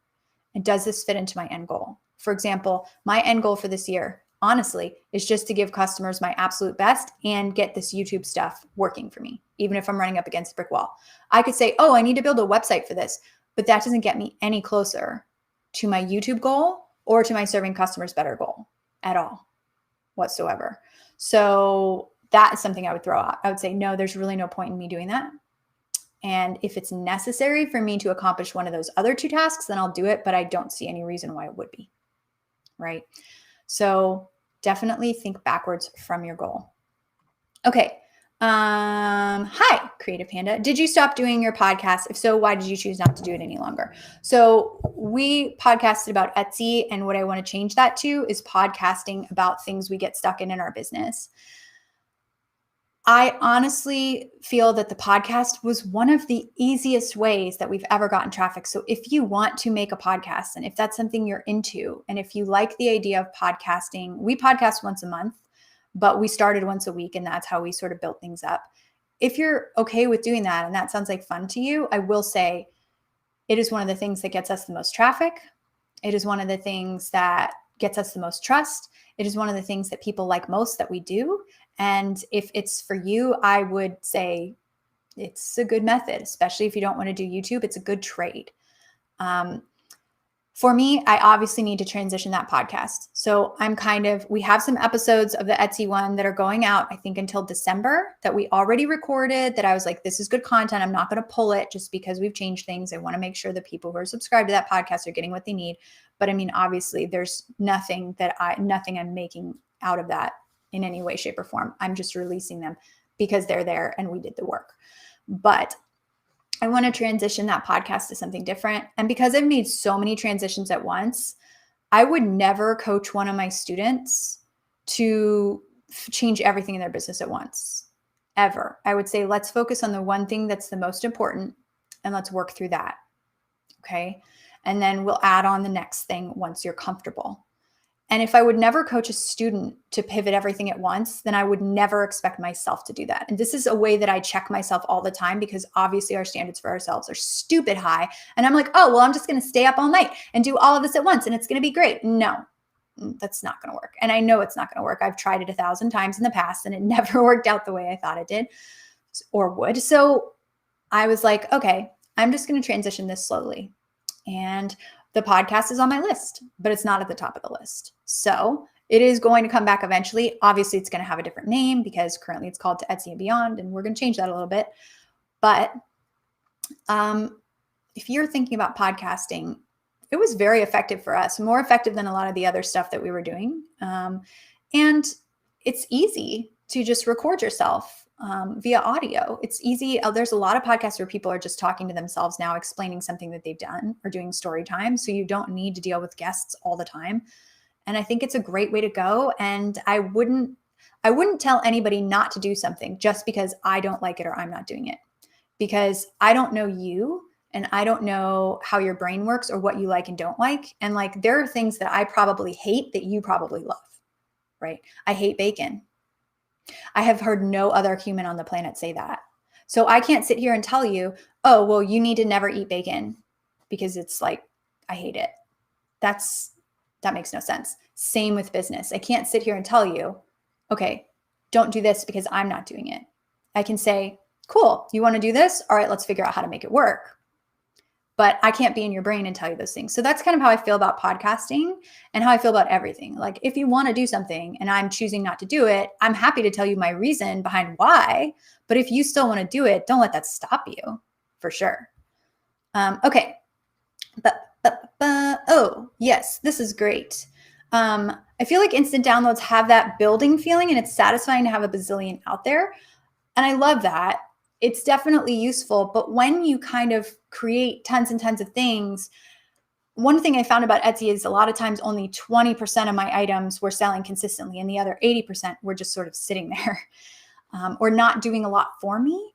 And does this fit into my end goal? For example, my end goal for this year, honestly, is just to give customers my absolute best and get this YouTube stuff working for me, even if I'm running up against a brick wall. I could say, oh, I need to build a website for this, but that doesn't get me any closer to my YouTube goal or to my serving customers better goal at all whatsoever. So that is something I would throw out. I would say, no, there's really no point in me doing that. And if it's necessary for me to accomplish one of those other two tasks, then I'll do it, but I don't see any reason why it would be, right? So definitely think backwards from your goal. Okay. Hi, Creative Panda. Did you stop doing your podcast? If so, why did you choose not to do it any longer? So we podcasted about Etsy, and what I want to change that to is podcasting about things we get stuck in our business. I honestly feel that the podcast was one of the easiest ways that we've ever gotten traffic. So if you want to make a podcast and if that's something you're into, and if you like the idea of podcasting, we podcast once a month, but we started once a week and that's how we sort of built things up. If you're okay with doing that and that sounds like fun to you, I will say it is one of the things that gets us the most traffic. It is one of the things that gets us the most trust. It is one of the things that people like most that we do. And if it's for you, I would say it's a good method, especially if you don't want to do YouTube. It's a good trade. For me, I obviously need to transition that podcast. So we have some episodes of the Etsy one that are going out, I think until December, that we already recorded, that I was like, this is good content. I'm not going to pull it just because we've changed things. I want to make sure the people who are subscribed to that podcast are getting what they need. But I mean, obviously there's nothing I'm making out of that in any way, shape, or form. I'm just releasing them because they're there and we did the work. But I want to transition that podcast to something different. And because I've made so many transitions at once, I would never coach one of my students to change everything in their business at once, ever. I would say, let's focus on the one thing that's the most important and let's work through that. Okay. And then we'll add on the next thing once you're comfortable. And if I would never coach a student to pivot everything at once, then I would never expect myself to do that. And this is a way that I check myself all the time because obviously our standards for ourselves are stupid high. And I'm like, oh, well, I'm just going to stay up all night and do all of this at once and it's going to be great. No, that's not going to work. And I know it's not going to work. I've tried it 1,000 times in the past and it never worked out the way I thought it did or would. So I was like, okay, I'm just going to transition this slowly. And the podcast is on my list, but it's not at the top of the list. So It is going to come back eventually. Obviously, it's going to have a different name because currently it's called To Etsy and Beyond, and we're going to change that a little bit. But if you're thinking about podcasting, it was very effective for us, more effective than a lot of the other stuff that we were doing. And it's easy to just record yourself via audio. It's easy. There's a lot of podcasts where people are just talking to themselves now, explaining something that they've done or doing story time. So you don't need to deal with guests all the time. And I think it's a great way to go. And I wouldn't tell anybody not to do something just because I don't like it or I'm not doing it, because I don't know you and I don't know how your brain works or what you like and don't like. And like, there are things that I probably hate that you probably love, right? I hate bacon. I have heard no other human on the planet say that. So I can't sit here and tell you, oh, well, you need to never eat bacon because it's like, I hate it. That makes no sense. Same with business. I can't sit here and tell you, okay, don't do this because I'm not doing it. I can say, cool, you want to do this? All right, let's figure out how to make it work. But I can't be in your brain and tell you those things. So that's kind of how I feel about podcasting and how I feel about everything. Like, if you want to do something and I'm choosing not to do it, I'm happy to tell you my reason behind why. But if you still want to do it, don't let that stop you, for sure. Okay. Oh, yes, this is great. I feel like instant downloads have that building feeling, and it's satisfying to have a bazillion out there. And I love that. It's definitely useful. But when you kind of create tons and tons of things, one thing I found about Etsy is a lot of times only 20% of my items were selling consistently, and the other 80% were just sort of sitting there or not doing a lot for me.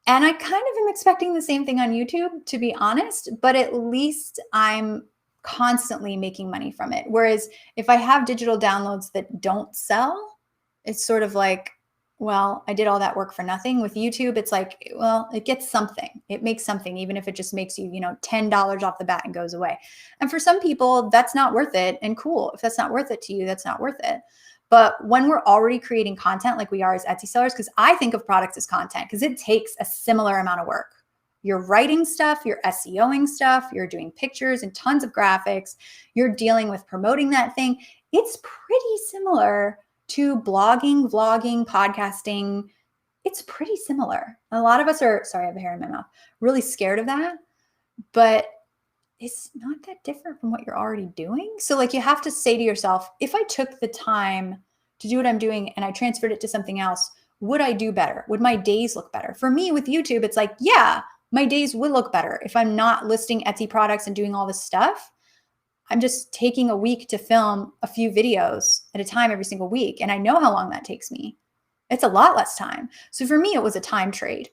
And I kind of am expecting the same thing on YouTube, to be honest, but at least I'm constantly making money from it. Whereas if I have digital downloads that don't sell, it's sort of like, well, I did all that work for nothing. With YouTube, it's like, well, it gets something. It makes something, even if it just makes you, $10 off the bat and goes away. And for some people, that's not worth it. And cool. If that's not worth it to you, that's not worth it. But when we're already creating content like we are as Etsy sellers, because I think of products as content, because it takes a similar amount of work. You're writing stuff, you're SEOing stuff, you're doing pictures and tons of graphics, you're dealing with promoting that thing. It's pretty similar to blogging, vlogging, podcasting. It's pretty similar. A lot of us are, sorry, I have a hair in my mouth, really scared of that, but it's not that different from what you're already doing. So like, you have to say to yourself, if I took the time to do what I'm doing and I transferred it to something else, would I do better? Would my days look better? For me with YouTube, it's like, yeah, my days would look better if I'm not listing Etsy products and doing all this stuff. I'm just taking a week to film a few videos at a time every single week. And I know how long that takes me. It's a lot less time. So for me, it was a time trade.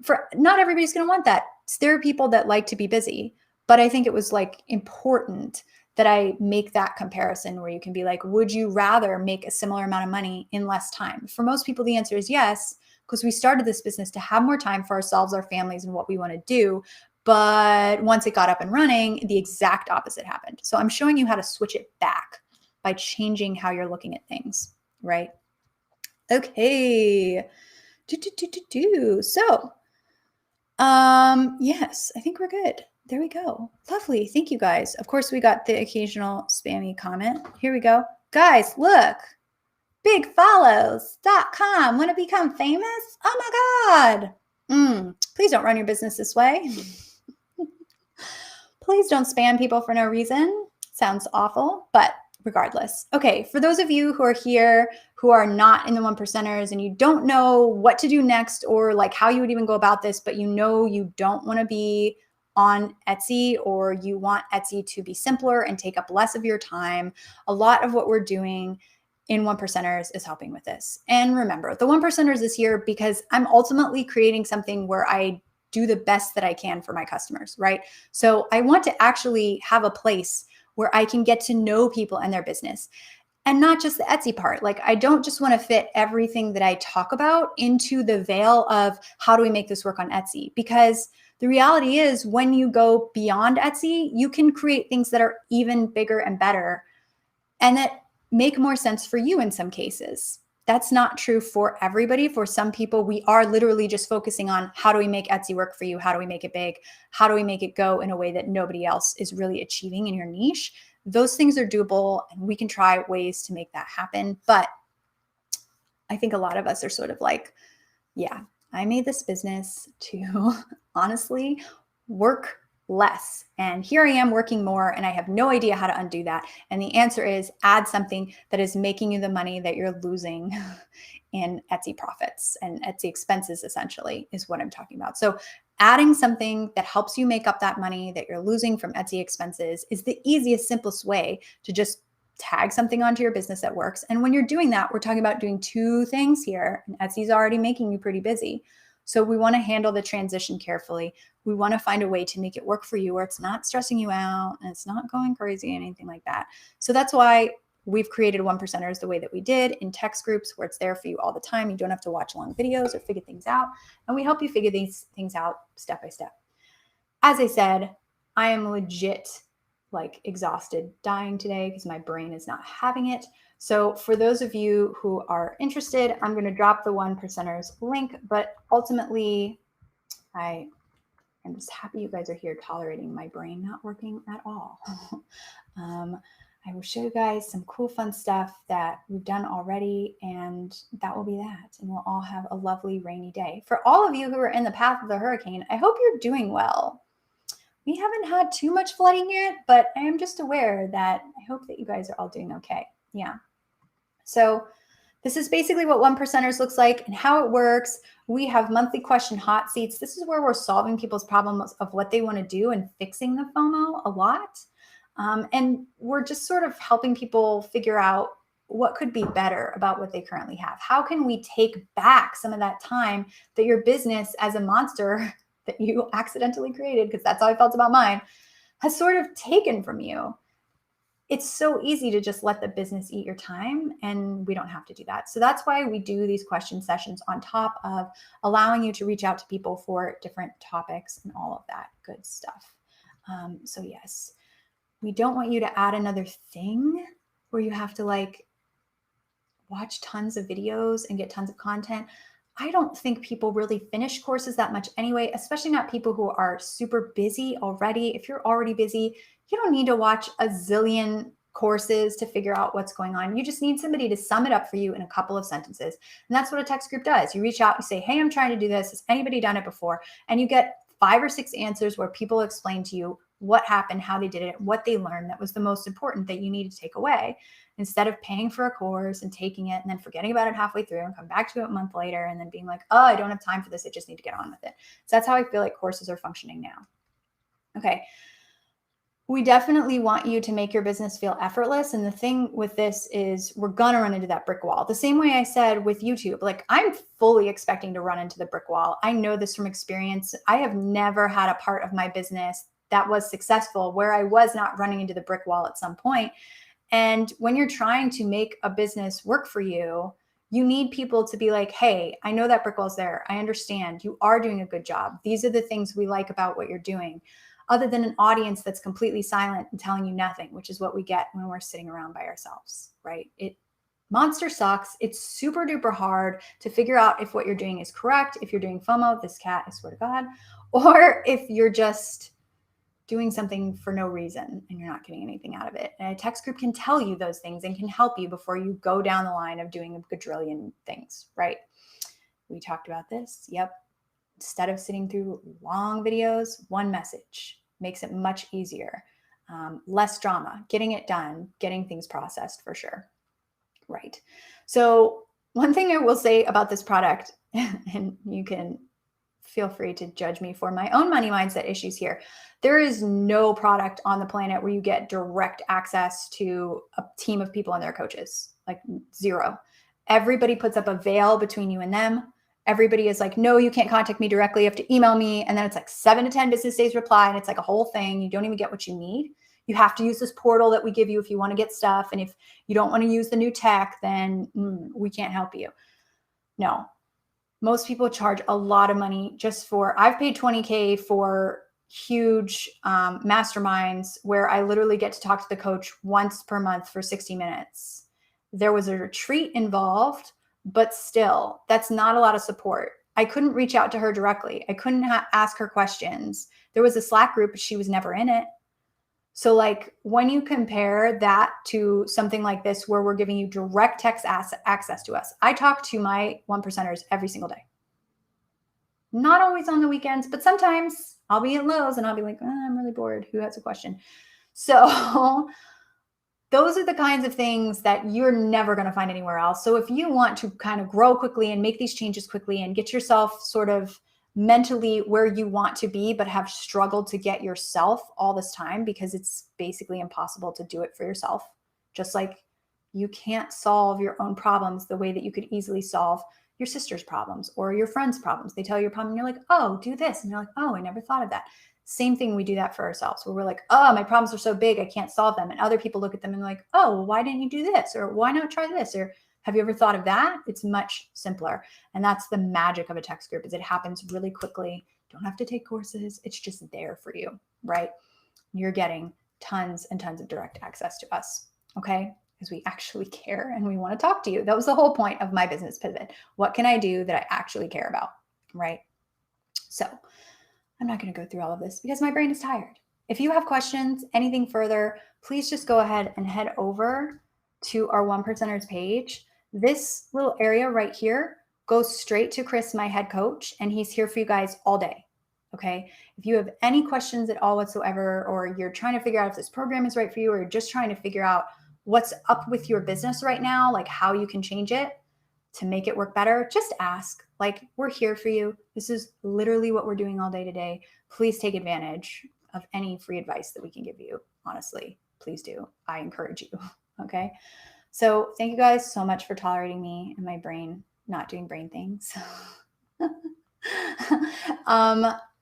For not everybody's going to want that. There are people that like to be busy, but I think it was like important that I make that comparison where you can be like, would you rather make a similar amount of money in less time? For most people, the answer is yes, because we started this business to have more time for ourselves, our families, and what we want to do. But once it got up and running, the exact opposite happened. So I'm showing you how to switch it back by changing how you're looking at things, right? Okay. So, yes, I think we're good. There we go. Lovely. Thank you, guys. Of course, we got the occasional spammy comment. Here we go. Guys, look. Bigfollows.com. Want to become famous? Oh my God. Please don't run your business this way. Please don't spam people for no reason. Sounds awful, but regardless. Okay, for those of you who are here who are not in the 1%ers and you don't know what to do next or like how you would even go about this, but you know you don't want to be on Etsy or you want Etsy to be simpler and take up less of your time, a lot of what we're doing in 1%ers is helping with this. And remember, the 1%ers is here because I'm ultimately creating something where I do the best that I can for my customers, right? So I want to actually have a place where I can get to know people and their business. And not just the Etsy part. Like, I don't just want to fit everything that I talk about into the veil of how do we make this work on Etsy? Because the reality is when you go beyond Etsy, you can create things that are even bigger and better and that make more sense for you in some cases. That's not true for everybody. For some people, we are literally just focusing on how do we make Etsy work for you? How do we make it big? How do we make it go in a way that nobody else is really achieving in your niche? those things are doable, and we can try ways to make that happen. But I think a lot of us are sort of like, yeah, I made this business to honestly work less. And here I am working more, and I have no idea how to undo that. And the answer is add something that is making you the money that you're losing in Etsy profits and Etsy expenses, essentially, is what I'm talking about. So adding something that helps you make up that money that you're losing from Etsy expenses is the easiest, simplest way to just tag something onto your business that works. And when you're doing that, we're talking about doing two things here, and Etsy's already making you pretty busy. So we want to handle the transition carefully. We want to find a way to make it work for you where it's not stressing you out and it's not going crazy and anything like that. So that's why we've created One Percenters the way that we did, in text groups where it's there for you all the time. You don't have to watch long videos or figure things out. And we help you figure these things out step by step. As I said, I am legit like exhausted, dying today because my brain is not having it. So for those of you who are interested, I'm going to drop the One Percenters link, but ultimately I am just happy you guys are here tolerating my brain not working at all. I will show you guys some cool, fun stuff that we've done already, and that will be that. And we'll all have a lovely rainy day. For all of you who are in the path of the hurricane, I hope you're doing well. We haven't had too much flooding yet, but I am just aware that I hope that you guys are all doing okay. Yeah. So this is basically what One Percenters looks like and how it works. We have monthly question hot seats. This is where we're solving people's problems of what they want to do and fixing the FOMO a lot. And we're just sort of helping people figure out what could be better about what they currently have. How can we take back some of that time that your business as a monster that you accidentally created, because that's how I felt about mine, has sort of taken from you? It's so easy to just let the business eat your time, and we don't have to do that. So that's why we do these question sessions on top of allowing you to reach out to people for different topics and all of that good stuff. So yes, we don't want you to add another thing where you have to like watch tons of videos and get tons of content. I don't think people really finish courses that much anyway, especially not people who are super busy already. If you're already busy, you don't need to watch a zillion courses to figure out what's going on. You just need somebody to sum it up for you in a couple of sentences. And that's what a text group does. You reach out, you say, hey, I'm trying to do this. Has anybody done it before? And you get 5 or 6 answers where people explain to you what happened, how they did it, what they learned that was the most important that you need to take away, instead of paying for a course and taking it and then forgetting about it halfway through and come back to it a month later and then being like, oh, I don't have time for this. I just need to get on with it. So that's how I feel like courses are functioning now. Okay. We definitely want you to make your business feel effortless. And the thing with this is we're going to run into that brick wall. The same way I said with YouTube, like I'm fully expecting to run into the brick wall. I know this from experience. I have never had a part of my business that was successful where I was not running into the brick wall at some point. And when you're trying to make a business work for you, you need people to be like, hey, I know that brick wall's there. I understand. You are doing a good job. These are the things we like about what you're doing. Other than an audience that's completely silent and telling you nothing, which is what we get when we're sitting around by ourselves, right? Monster sucks. It's super duper hard to figure out if what you're doing is correct, if you're doing FOMO, this cat, I swear to God, or if you're just doing something for no reason and you're not getting anything out of it. And a text group can tell you those things and can help you before you go down the line of doing a quadrillion things, right? We talked about this. Yep. Instead of sitting through long videos, one message makes it much easier. Less drama, getting it done, getting things processed for sure. Right. So one thing I will say about this product, and you can feel free to judge me for my own money mindset issues here. There is no product on the planet where you get direct access to a team of people and their coaches, like zero. Everybody puts up a veil between you and them. Everybody is like, no, you can't contact me directly. You have to email me. And then it's like 7 to 10 business days reply. And it's like a whole thing. You don't even get what you need. You have to use this portal that we give you if you want to get stuff. And if you don't want to use the new tech, then we can't help you. No. Most people charge a lot of money just for, I've paid $20K for huge masterminds where I literally get to talk to the coach once per month for 60 minutes. There was a retreat involved, but still, that's not a lot of support. I couldn't reach out to her directly. I couldn't ask her questions. There was a Slack group, but she was never in it. So like when you compare that to something like this, where we're giving you direct text access to us, I talk to my 1%ers every single day. Not always on the weekends, but sometimes I'll be at Lowe's and I'll be like, I'm really bored. Who has a question? So those are the kinds of things that you're never going to find anywhere else. So if you want to kind of grow quickly and make these changes quickly and get yourself sort of mentally where you want to be, but have struggled to get yourself all this time, because it's basically impossible to do it for yourself. Just like you can't solve your own problems the way that you could easily solve your sister's problems or your friend's problems. They tell you your problem and you're like, oh, do this. And you're like, oh, I never thought of that. Same thing, we do that for ourselves, where we're like, oh, my problems are so big, I can't solve them. And other people look at them and they're like, oh, well, why didn't you do this? Or why not try this? Or have you ever thought of that? It's much simpler. And that's the magic of a text group, is it happens really quickly. Don't have to take courses. It's just there for you, right? You're getting tons and tons of direct access to us, okay? Because we actually care and we want to talk to you. That was the whole point of my business pivot. What can I do that I actually care about, right? So I'm not going to go through all of this because my brain is tired. If you have questions, anything further, please just go ahead and head over to our 1%ers page. This little area right here goes straight to Chris, my head coach, and he's here for you guys all day. Okay. If you have any questions at all whatsoever, or you're trying to figure out if this program is right for you, or you're just trying to figure out what's up with your business right now, like how you can change it to make it work better, just ask. Like, we're here for you. This is literally what we're doing all day today. Please take advantage of any free advice that we can give you. Honestly, please do. I encourage you. Okay. So thank you guys so much for tolerating me and my brain not doing brain things.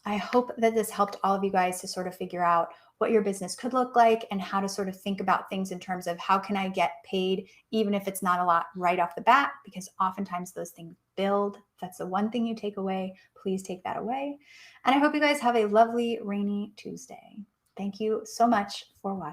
I hope that this helped all of you guys to sort of figure out what your business could look like and how to sort of think about things in terms of how can I get paid, even if it's not a lot right off the bat, because oftentimes those things build. That's the one thing you take away. Please take that away. And I hope you guys have a lovely rainy Tuesday. Thank you so much for watching.